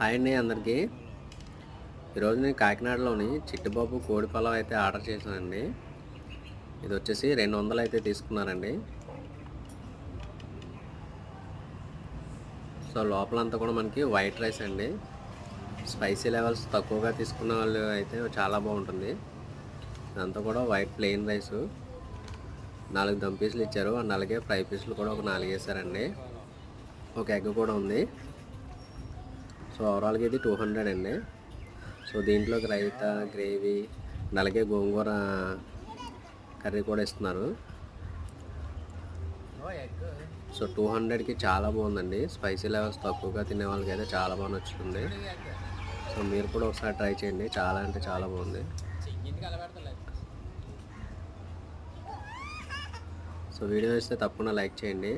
Hi అండి అందరికీ. ఈరోజు నేను కాకినాడలోని చిట్టుబాబు కోడి పొలం అయితే ఆర్డర్ చేశానండి. ఇది వచ్చేసి 200 అయితే తీసుకున్నారండి. సో లోపలంతా కూడా మనకి వైట్ రైస్ అండి. స్పైసీ లెవెల్స్ తక్కువగా తీసుకున్న వాళ్ళు అయితే చాలా బాగుంటుంది. ఇదంతా కూడా వైట్ ప్లెయిన్ రైసు. 4 దమ్ పీసులు ఇచ్చారు. అలాగే ఫ్రై పీసులు కూడా ఒక 4 వేసారండి. ఒక ఎగ్ కూడా ఉంది. సో ఓవరాల్గా ఇది 200 అండి. సో దీంట్లోకి రైతా, గ్రేవీ, అలాగే గోంగూర కర్రీ కూడా ఇస్తున్నారు. సో 200కి చాలా బాగుందండి. స్పైసీ లెవెల్స్ తక్కువగా తినే వాళ్ళకి అయితే చాలా బాగా నచ్చుతుంది. సో మీరు కూడా ఒకసారి ట్రై చేయండి. చాలా అంటే చాలా బాగుంది. సో వీడియో ఇస్తే తప్పకుండా లైక్ చేయండి.